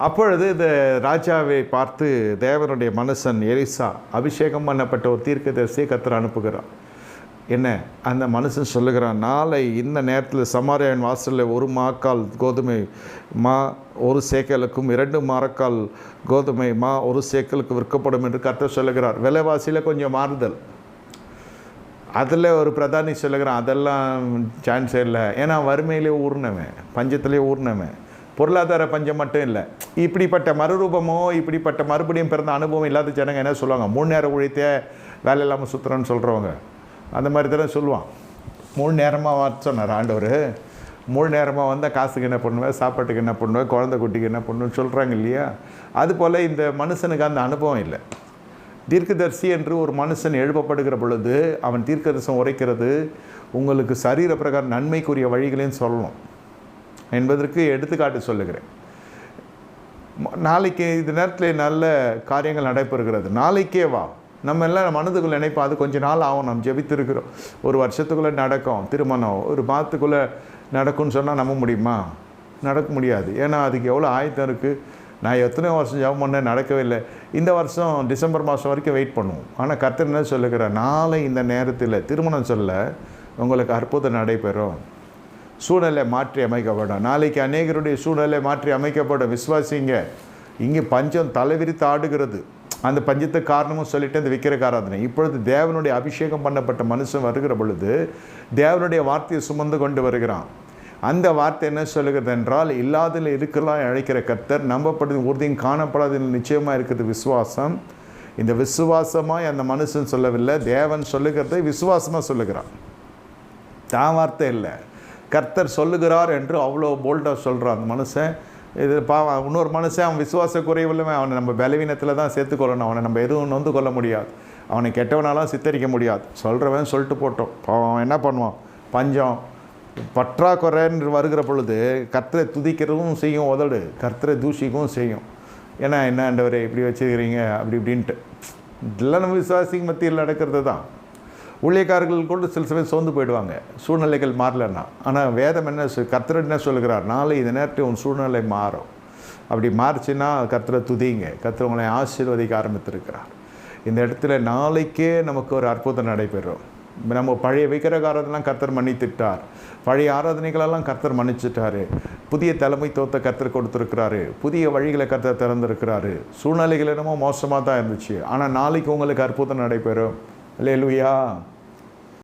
அப்பொழுது இந்த ராஜாவை பார்த்து தேவனுடைய மனுஷன் எலிசா அபிஷேகம் பண்ணப்பட்ட ஒரு தீர்க்கதரிசியை கர்த்தர் அனுப்புகிறார். என்ன அந்த மனுஷன் சொல்லுகிறான், நாளை இந்த நேரத்தில் சமாரியாவின் வாசலில் 1 மாக்கால் கோதுமை மா 1 சேக்கலுக்கும் 2 மாரக்கால் கோதுமை மா 1 சேக்கலுக்கு விற்கப்படும் என்று கர்த்தர் சொல்லுகிறார். விலைவாசியில் கொஞ்சம் மாறுதல். அதில் ஒரு பிரதானி சொல்லுகிறான், அதெல்லாம் சான்ஸே இல்லை, ஏன்னா வறுமையிலே ஊர்னவன், பஞ்சத்திலே ஊர்னவன், பொருளாதார பஞ்சம் மட்டும் இல்லை. இப்படிப்பட்ட மறுரூபமோ இப்படிப்பட்ட மறுபடியும் பிறந்த அனுபவம் இல்லாத ஜனங்க என்ன சொல்லுவாங்க, 3 நேரம் உழைத்தே வேலை இல்லாமல் சுற்றுறேன்னு சொல்கிறவங்க அந்த மாதிரி தானே சொல்லுவான். 3 நேரமாக சொன்னார் ஆண்டவர். 3 நேரமாக வந்தால் காசுக்கு என்ன பண்ணுவேன், சாப்பாட்டுக்கு என்ன பண்ணுவேன், குழந்தை குட்டிக்கு என்ன பண்ணுவேன்னு சொல்கிறாங்க இல்லையா. அதுபோல் இந்த மனுஷனுக்கு அந்த அனுபவம் இல்லை. தீர்க்கதரிசி என்று ஒரு மனுஷன் எழுப்பப்படுகிற பொழுது அவன் தீர்க்கதரிசனம் உரைக்கிறது உங்களுக்கு சரீர பிரகாரம் நன்மைக்குரிய வழிகளையும் சொல்லணும் என்பதற்கு எடுத்துக்காட்டு சொல்லுகிறேன். நாளைக்கு இது நேரத்தில் நல்ல காரியங்கள் நடைபெறுகிறது, நாளைக்கே வா. நம்ம எல்லாம் மனதுக்குள்ளே நினைப்போம், அது கொஞ்சம் நாள் ஆகும், நம்ம ஜெபித்திருக்கிறோம், 1 வருஷத்துக்குள்ளே நடக்கும் திருமணம், 1 மாதத்துக்குள்ளே நடக்கும்னு சொன்னால் நம்ப முடியுமா? நடக்க முடியாது. ஏன்னா அதுக்கு எவ்வளோ ஆயத்தம் இருக்குது. நான் எத்தனை வருஷம் ஜெபம் பண்ணேன், நடக்கவே இல்லை. இந்த வருஷம் டிசம்பர் மாதம் வரைக்கும் வெயிட் பண்ணுவோம். ஆனால் கர்த்தர் என்ன சொல்லுகிறார், நாளை இந்த நேரத்தில் திருமணம் சொல்ல உங்களுக்கு அற்புதம் நடைபெறும், சூழ்நிலை மாற்றி அமைக்கப்படும். நாளைக்கு அநேகருடைய சூழ்நிலை மாற்றி அமைக்கப்படும், விசுவாசிங்க. இங்கே பஞ்சம் தலைவிரித்து ஆடுகிறது. அந்த பஞ்சத்துக்கு காரணமும் சொல்லிட்டு அந்த விக்கிரக ஆராதனை. இப்பொழுது தேவனுடைய அபிஷேகம் பண்ணப்பட்ட மனுஷன் வருகிற பொழுது தேவனுடைய வார்த்தையை சுமந்து கொண்டு வருகிறான். அந்த வார்த்தை என்ன சொல்லுகிறது என்றால், இல்லாதில் இருக்கலாம் அழைக்கிற கர்த்தர், நம்பப்படுது உறுதியும் காணப்படாததில் நிச்சயமாக இருக்கிறது விசுவாசம். இந்த விசுவாசமாக அந்த மனுஷன் சொல்லவில்லை, தேவன் சொல்லுகிறதை விசுவாசமாக சொல்லுகிறான். தான் வார்த்தை இல்லை, கர்த்தர் சொல்லுகிறார் என்று அவ்வளோ போல்டாக சொல்கிறான் அந்த மனுஷன். இது இன்னொரு மனுஷன் அவன் விசுவாச குறைவில்லை, அவனை நம்ம பலவீனத்தில் தான் சேர்த்துக்கொள்ளணும். அவனை நம்ம எதுவும் நொந்து கொள்ள முடியாது, அவனை கெட்டவனாலாம் சித்தரிக்க முடியாது. சொல்கிறவன் சொல்லிட்டு போட்டோம். அவன் என்ன பண்ணுவான், பஞ்சம் பற்றாக்குறைன்னு வருகிற பொழுது கர்த்தரை துதிக்கிறதும் செய்யும், உதடு கர்த்தரை தூஷிக்கவும் செய்யும். ஏன்னா என்ன ஆண்டவரே இப்படி வச்சுக்கிறீங்க அப்படி இப்படின்ட்டு. இதெல்லாம் நம்ம விசுவாசிக்கு மத்தியில் நடக்கிறது தான். ஊழியக்காரர்கள் கூட சில சமயம் சோர்ந்து போயிடுவாங்க சூழ்நிலைகள் மாறலன்னா. ஆனால் வேதம் என்ன கர்த்தர் என்ன சொல்லுகிறார், நாளை இந்த நேரத்தில் உன் சூழ்நிலை மாறும். அப்படி மாறுச்சுன்னா கர்த்தரை துதிங்க, கர்த்தர் உங்களை ஆசீர்வதிக்க ஆரம்பித்திருக்கிறார். இந்த இடத்துல நாளைக்கே நமக்கு ஒரு அற்புதம் நடைபெறும். நம்ம பழைய விக்கிரகாரத்தெல்லாம் கர்த்தர் மன்னித்துட்டார், பழைய ஆராதனைகளெல்லாம் கர்த்தர் மன்னிச்சிட்டாரு, புதிய தலைமை தோத்த கர்த்தர் கொடுத்துருக்கிறாரு, புதிய வழிகளை கர்த்தர் திறந்திருக்கிறாரு. சூழ்நிலைகள் என்னமோ மோசமாக தான் இருந்துச்சு, ஆனால் நாளைக்கு உங்களுக்கு அற்புதம் நடைபெறும். அல்லேலூயா.